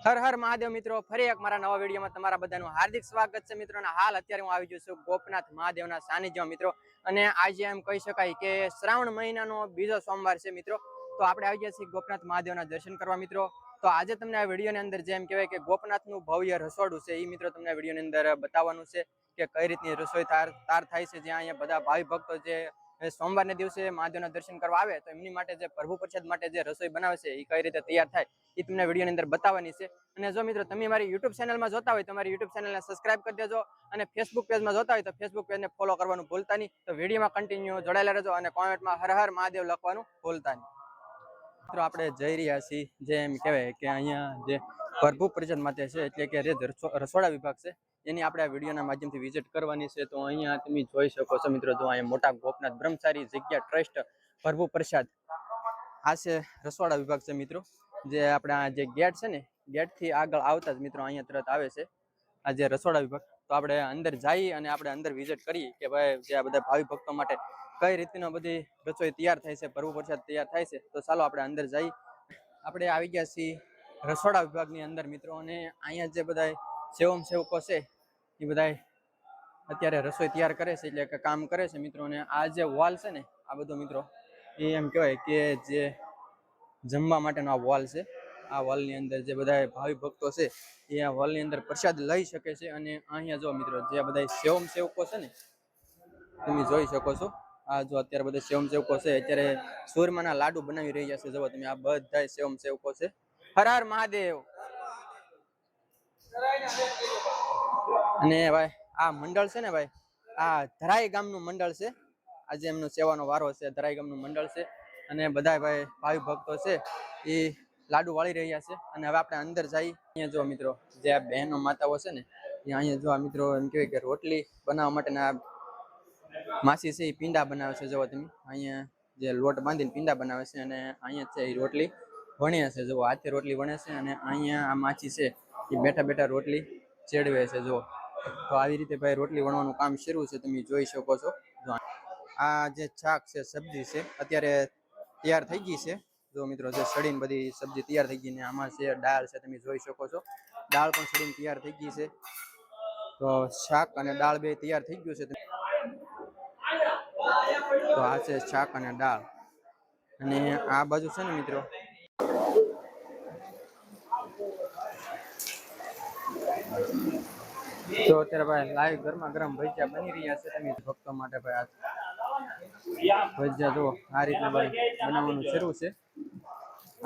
હર હર મહાદેવ મિત્રો, ફરી એક મારા નવા વિડીયોમાં તમારા બધાનું હાર્દિક સ્વાગત છે મિત્રો. અને હાલ અત્યારે હું આવી ગયો છું ગોપનાથ મહાદેવના સાનિધ્યમાં મિત્રો. અને આજે એમ કહી શકાય કે શ્રાવણ મહિનાનો બીજો સોમવાર છે મિત્રો. તો આપણે આવી ગયા છીએ ગોપનાથ મહાદેવના દર્શન કરવા મિત્રો. તો આજે તમને આ વિડીયોની અંદર જેમ કહેવાય કે ગોપનાથનું ભવ્ય રસોડું છે એ મિત્રો તમને આ વિડીયોની અંદર બતાવવાનું છે કે કઈ રીતની રસોઈ તાર થાય છે. જ્યાં અહીંયા બધા ભાવિ ભક્તો જે સોમવારને દિવસે મહાદેવના દર્શન કરવા આવે તો એમની માટે જે પ્રભુ પ્રસાદ માટે જે રસોઈ બનાવે છે એ કઈ રીતે તૈયાર થાય એ તમને વિડીયોની અંદર બતાવવાની છે. અને જો મિત્રો તમે મારી યુટ્યુબ ચેનલમાં જોતા હોય તો મારી યુટ્યુબ ચેનલને સબસ્ક્રાઇબ કરી દેજો. અને ફેસબુક પેજમાં જોતા હોય તો ફેસબુક પેજને ફોલો કરવાનું ભૂલતા નહીં. તો વિડીયોમાં કન્ટિન્યુ જોડાયેલા રહેજો અને કોમેન્ટમાં હર હર મહાદેવ લખવાનું ભૂલતા નહીં. મિત્રો આપણે જઈ રહ્યા છીએ જે એમ કહેવાય કે અહીંયા જે પ્રભુ પ્રસાદ માટે છે એટલે કે રસોડા વિભાગ છે એની આપણે આ વિડીયોના માધ્યમથી વિઝિટ કરવાની છે. તો અહીંયા તમે જોઈ શકો છો મિત્રો, જો અહીંયા મોટા ગોપનાથ બ્રહ્મચારી જગ્યા ટ્રસ્ટ પ્રભુ પ્રસાદ આ છે રસોડા વિભાગ છે મિત્રો. જે આપણે આ જે ગેટ છે ને ગેટ થી આગળ આવતા જ મિત્રો અહીંયા તરત આવે છે આ જે રસોડા વિભાગ. તો આપણે અંદર જઈએ અને આપણે અંદર વિઝિટ કરીએ કે ભાઈ જે આ બધા ભાવિ ભક્તો માટે કઈ રીતના બધી રસોઈ તૈયાર થાય છે, પ્રભુ પ્રસાદ તૈયાર થાય છે. તો ચાલો આપણે અંદર જઈએ. આપણે આવી ગયા છીએ રસોડા વિભાગની અંદર મિત્રો. અને અહીંયા જે બધા સેવકો છે એ બધા અત્યારે રસોઈ તૈયાર કરે છે એટલે કે કામ કરે છે મિત્રો. અને આ જે વોલ છે ને આ બધો મિત્રો એ એમ કહેવાય કે જે જમવા માટેનો આ વોલ છે. આ વોલની અંદર જે બધા ભાવિ ભક્તો છે એ આ વોલની અંદર પ્રસાદ લઈ શકે છે. અને અહીંયા જો મિત્રો જે બધા સેવકો છે ને તમે જોઈ શકો છો. આ જો અત્યારે બધા સેવકો છે અત્યારે સુરમાના લાડુ બનાવી રહ્યા છે. જો તમે આ બધા સેવકો છે. હર હર મહાદેવ. અને ભાઈ આ મંડળ છે ને ભાઈ આ ધરાઈ ગામનું મંડળ છે. આજે એમનો સેવાનો વારો છે. ધરાઈ ગામનું મંડળ છે. અને બધા ભાઈ ભાવિ ભક્તો છે એ લાડુ વાળી રહ્યા છે. અને હવે આપણે અંદર જઈ. અહીંયા જો મિત્રો જે આ બહેનો માતાઓ છે ને એ અહીંયા જો આ મિત્રો એમ કહેવાય કે રોટલી બનાવવા માટેના માસી છે એ પીંડા બનાવે છે. જો તમે અહીંયા જે લોટ બાંધીને પીંડા બનાવે છે અને અહીંયા છે એ રોટલી વણે છે. જો હાથે રોટલી વણે છે અને અહીંયા આ માછી છે એ બેઠા બેઠા રોટલી ચેડવે છે. જો તો આવી રીતે ભાઈ રોટલી વણવાનું કામ શરૂ છે, તમે જોઈ શકો છો. આ જે શાક છે સબ્જી છે અત્યારે તૈયાર થઈ ગઈ છે. જો મિત્રો જે સડીને બધી સબ્જી તૈયાર થઈ ગઈ ને આમાં છે દાળ છે, તમે જોઈ શકો છો. દાળ પણ સડીને તૈયાર થઈ ગઈ છે. તો શાક અને દાળ બે તૈયાર થઈ ગયું છે. તો આ છે શાક અને દાળ. અને આ બાજુ છે ને મિત્રો તો અત્યારે ભાઈ લાઈવ ગરમા ગરમ ભજીયા બની રહ્યા છે. તમે ભક્તો માટે ભાઈ આ ભજીયા જો આ રીતે ભાઈ બનાવવાનું શરૂ છે.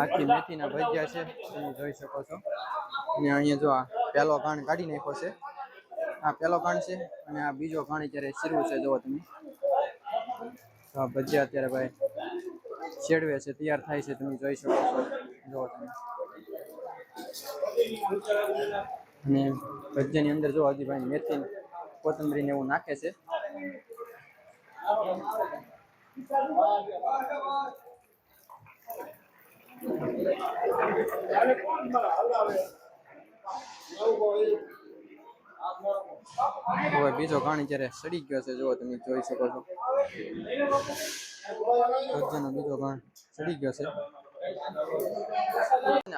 આખી મેથીના ભજીયા છે, તમે જોઈ શકો છો. અને અહીંયા જો આ પહેલો ઘાણ કાઢી નાખ્યો છે. આ પહેલો ઘાણ છે અને આ બીજો ઘાણ અત્યારે શરૂ છે. જો તમે તો આ ભજીયા અત્યારે ભાઈ શેડવે છે, તૈયાર થાય છે, તમે જોઈ શકો છો. જો તમે અને ભજીયાની અંદર જો હજી ભાઈ મેથી કોથમરી ને એવું નાખે છે. બીજો ઘાણ જ્યારે સડી ગયો છે. જો તમે જોઈ શકો છો ભજીયાનો બીજો ઘાણ સડી ગયો છે.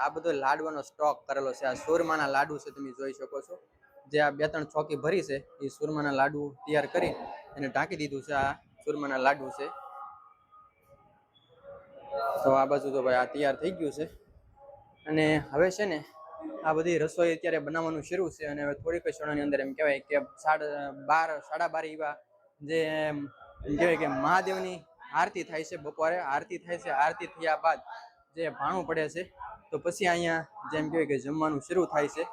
આ બધો લાડવાનો સ્ટોક કરેલો છે. આ સુરમાના લાડુ છે, તમે જોઈ શકો છો. જે આ 2-3 ચોકી ભરી છે એ સુરમાના લાડુ તૈયાર કરી અને ઢાંકી દીધું છે. આ સુરમાના લાડુ છે. તો આ બાજુ તો ભાઈ આ તૈયાર થઈ ગયું છે. અને હવે છે ને આ બધી રસોઈ અત્યારે બનાવવાનું શરૂ છે. અને હવે થોડીક ક્ષણોની અંદર એમ કહેવાય કે 12:30 એવા જે એમ કહેવાય કે મહાદેવની આરતી થાય છે. બપોરે આરતી થાય છે. આરતી થયા બાદ જે ભાણું પડે છે તો પછી અહીંયા જેમ કહેવાય કે જમવાનું શરૂ થાય છે.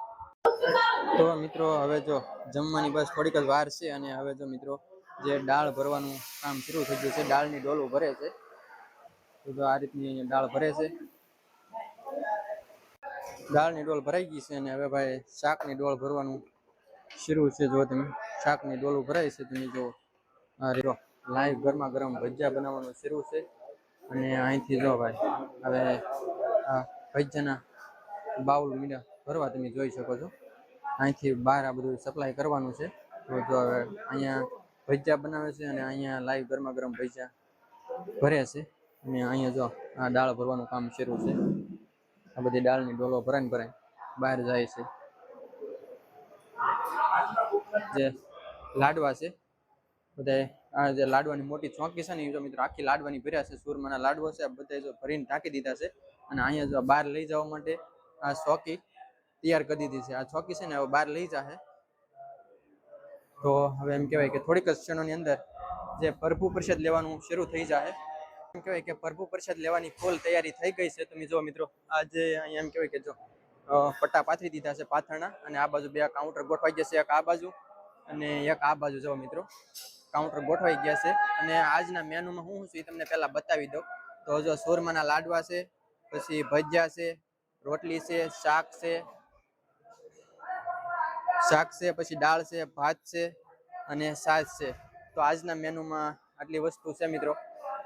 તો મિત્રો હવે જો જમવાની બસ થોડીક જ વાર છે. અને હવે જો મિત્રો જે દાળ ભરવાનું કામ શરૂ થઈ ગયું છે. દાળની ડોલું ભરે છે. તો આ રીતની અહીંયા દાળ ભરે છે. દાળની ડોલ ભરાઈ ગઈ છે. અને હવે ભાઈ શાકની ડોલ ભરવાનું શરૂ છે. જો તમે શાકની ડોલું ભરાય છે, તમે જો આ રીતો લાઈવ ગરમા ગરમ ભજીયા બનાવવાનું શરૂ છે. અને અહીંથી જો ભાઈ હવે આ ભજીયાના બાઉલ મીડા ભરવા તમે જોઈ શકો છો. અહીંથી બહાર આ બધું સપ્લાય કરવાનું છે. તો જો હવે અહીંયા ભજીયા બનાવે છે અને અહીંયા લાઈવ ગરમા ગરમ ભજીયા ભરે છે. અને અહીંયા જો આ દાળ ભરવાનું કામ શરૂ છે. આ બધી દાળની ડોલો ભરાય બહાર જાય છે. જે લાડવા છે બધા, આ જે લાડવાની મોટી ચોકી છે ને એ જો મિત્રો આખી લાડવાની ભર્યા છે. સુરમાના લાડવા છે બધા જો ભરીને ઢાંકી દીધા છે. અને અહીંયા જો બહાર લઈ જવા માટે આ ચોકી તૈયાર કરી દીધી છે. આ ચોકી છે ને હવે બહાર લઈ જાહે. તો હવે એમ કહેવાય કે થોડીક જ ક્ષણોની અંદર જે પ્રભુ પ્રસાદ લેવાનું શરૂ થઈ જાય. એમ કહેવાય કે પ્રભુ પ્રસાદ લેવાની ફૂલ તૈયારી થઈ ગઈ છે. તમે જો મિત્રો આજે અહીંયા એમ કહેવાય કે જો પટ્ટા પાથરી દીધા છે પાથરણા, અને આ બાજુ બે કાઉન્ટર ગોઠવાઈ જશે, એક આ બાજુ અને એક આ બાજુ. જો મિત્રો કાઉન્ટર ગોઠવાઈ ગયા છે. અને આજના મેનુમાં હું છું એ તમને પહેલા બતાવી દઉં. તો જો સુરમાના લાડવા છે, પછી ભજીયા છે, રોટલી છે, શાક છે, પછી દાળ છે, ભાત છે અને છાશ છે. તો આજના મેનુમાં આટલી વસ્તુ છે મિત્રો.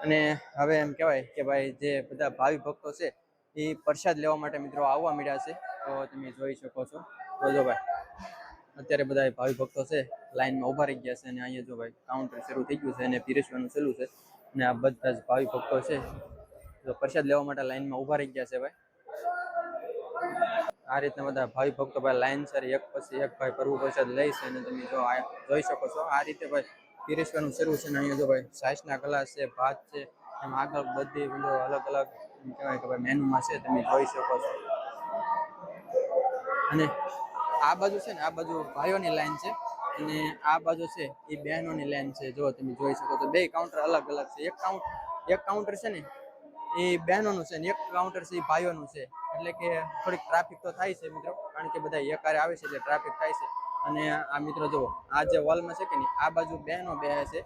અને હવે એમ કહેવાય કે ભાઈ જે બધા ભાવિ ભક્તો છે એ પ્રસાદ લેવા માટે મિત્રો આવવા મળ્યા છે. તો તમે જોઈ શકો છો. તો જો ભાઈ અત્યારે બધા ભાવિ ભક્તો છે લાઈનમાં ઉભા રહી ગયા છે. અને અહીંયા જો ભાઈ કાઉન્ટર શરૂ થઈ ગયું છે અને પીરસવાનું ચાલુ છે. અને આ બધા જ ભાવિ ભક્તો છે જો પ્રસાદ લેવા માટે લાઈનમાં ઉભા રહી ગયા છે ભાઈ. આ રીતના બધા ભાવિ ભક્તો ભાઈ લાઈન સર એક પછી એક ભાઈ પ્રભુ પ્રસાદ લે છે. અને તમે જો જોઈ શકો છો આ રીતે ભાઈ પીરસવાનું શરૂ છે. અને અહીંયા જો ભાઈ છાશના ગ્લાસ છે, ભાત છે, એમ આગળ બધી અલગ અલગ કહેવાય કે ભાઈ મેનુમાં છે. તમે જોઈ શકો છો. અને આ બાજુ છે ને આ બાજુ ભાઈઓની લાઈન છે, અને આ બાજુ છે એ બહેનોની લાઈન છે. જો તમે જોઈ શકો છો બે કાઉન્ટર અલગ અલગ છે. એક કાઉન્ટર છે ને એ બહેનોનું છે, ને એક કાઉન્ટર છે એ ભાઈઓનું છે. એટલે કે થોડીક ટ્રાફિક તો થાય છે મિત્રો, કારણ કે બધા એકારે આવે છે એટલે ટ્રાફિક થાય છે. અને આ મિત્રો જુઓ આ જે વોલમાં છે કે નહીં, આ બાજુ બહેનો બેસે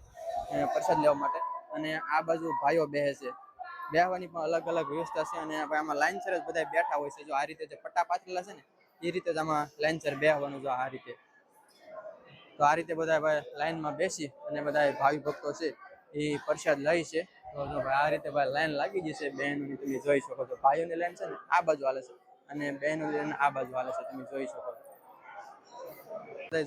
છે પ્રસાદ લેવા માટે, અને આ બાજુ ભાઈઓ બેસે છે. બેહવાની પણ અલગ અલગ વ્યવસ્થા છે. અને આમાં લાઈનસર જ બધા બેઠા હોય છે. જો આ રીતે જે પટ્ટા પાથરેલા છે ને એ રીતે જ આમાં લાઈનસર બેહવાનું. જો આ રીતે, તો આ રીતે બધા ભાઈ લાઈનમાં બેસી અને બધા ભાવિ ભક્તો છે એ પ્રસાદ લે છે. તો જો ભાઈ આ રીતે ભાઈ લાઈન લાગી જશે બહેનોની. તમે જોઈ શકો છો ભાઈઓની લાઈન છે ને આ બાજુ હાલે છે, અને બહેનોની લાઈન આ બાજુ હાલે છે. તમે જોઈ શકો છો.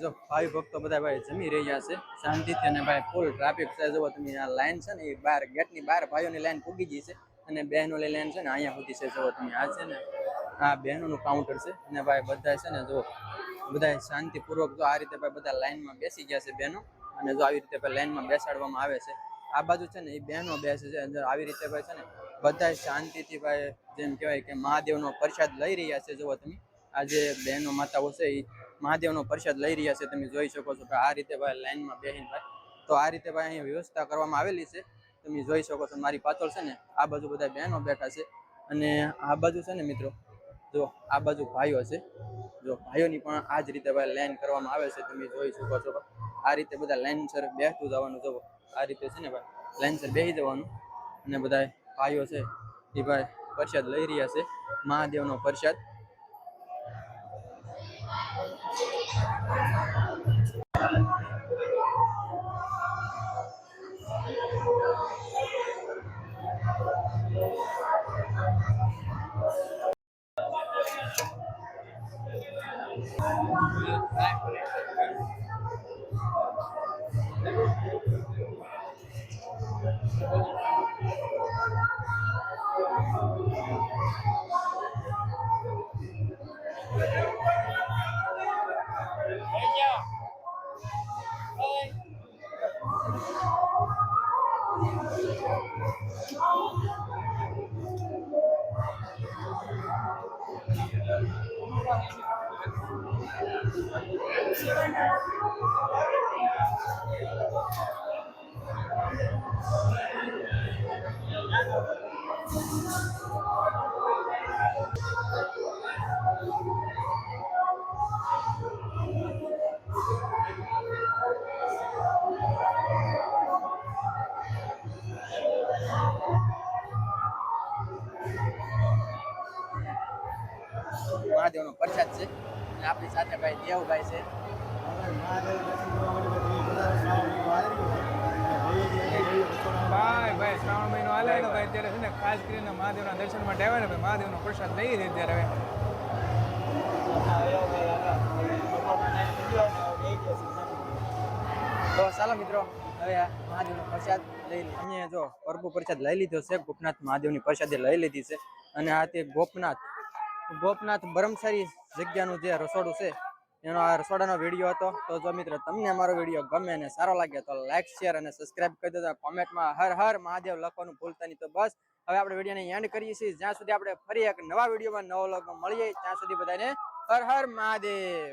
જો ભાવિ ભક્તો બધા ભાઈ જમી રહ્યા છે શાંતિથી, અને ભાઈ ફૂલ ટ્રાફિક છે. જો તમે આ લાઈન છે ને એ બહાર ગેટની બહાર ભાઈઓની લાઈન પૂગી ગઈ છે, અને બહેનોની લાઈન છે ને અહીંયા સુધી છે. જો તમે આ છે ને આ બહેનોનું કાઉન્ટર છે. અને ભાઈ બધા છે ને જો બધા શાંતિપૂર્વક જો આ રીતે ભાઈ બધા લાઈનમાં બેસી ગયા છે બહેનો. અને જો આવી રીતે ભાઈ લાઈનમાં બેસાડવામાં આવે છે. આ બાજુ છે ને એ બહેનો બેસે છે. આવી રીતે ભાઈ છે ને બધા શાંતિથી ભાઈ જેમ કહેવાય કે મહાદેવનો પ્રસાદ લઈ રહ્યા છે. જુઓ તમે આ જે બહેનો માતાઓ છે એ મહાદેવનો પ્રસાદ લઈ રહ્યા છે. તમે જોઈ શકો છો કે આ રીતે ભાઈ લાઈનમાં બેસીને ભાઈ, તો આ રીતે ભાઈ અહીંયા વ્યવસ્થા કરવામાં આવેલી છે. તમે જોઈ શકો છો મારી પાછળ છે ને આ બાજુ બધા બહેનો બેઠા છે, અને આ બાજુ છે ને મિત્રો જો આ બાજુ ભાઈઓ છે. જો ભાઈઓની પણ આ જ રીતે ભાઈ લાઈન કરવામાં આવે છે. તમે જોઈ શકો છો આ રીતે બધા લાઈનસર બેસતું જવાનું. જુઓ આ રીતે છે ને ભાઈ લાઈનસર બેસી જવાનું, અને બધા ભાઈઓ છે એ ભાઈ પ્રસાદ લઈ રહ્યા છે મહાદેવનો પ્રસાદ. મહાદેવનો પ્રસાદ છે, અને આપણી સાથે ભાઈ દેવભાઈ છે. ભાઈ શ્રાવણ મહિનો હાલે ને ભાઈ અત્યારે છે ને ખાસ કરીને મહાદેવના દર્શન માટે આવે ને ભાઈ મહાદેવનો પ્રસાદ લઈ રહી ત્યારે તો ચાલો મિત્રો હવે આ મહાદેવનો પ્રસાદ લઈ લઈએ. અમે જો પ્રભુ પ્રસાદ લઈ લીધો છે, ગોપનાથ મહાદેવની પ્રસાદી લઈ લીધી છે. અને આ તે ગોપનાથ ગોપનાથ બ્રહ્મચારી જગ્યાનું જે રસોડું છે એનો આ રસોડાનો વિડીયો હતો. તો જો મિત્રો તમને અમારો વિડીયો ગમે અને સારો લાગે તો લાઈક શેર અને સબસ્ક્રાઇબ કરી દેજો. કોમેન્ટમાં હર હર મહાદેવ લખવાનું ભૂલતા નહીં. તો બસ હવે આપણે વિડીયોને એન્ડ કરીએ છીએ. જ્યાં સુધી આપણે ફરી એક નવા વિડીયોમાં નવો લોગમાં મળીએ ત્યાં સુધી બધાને હર હર મહાદેવ.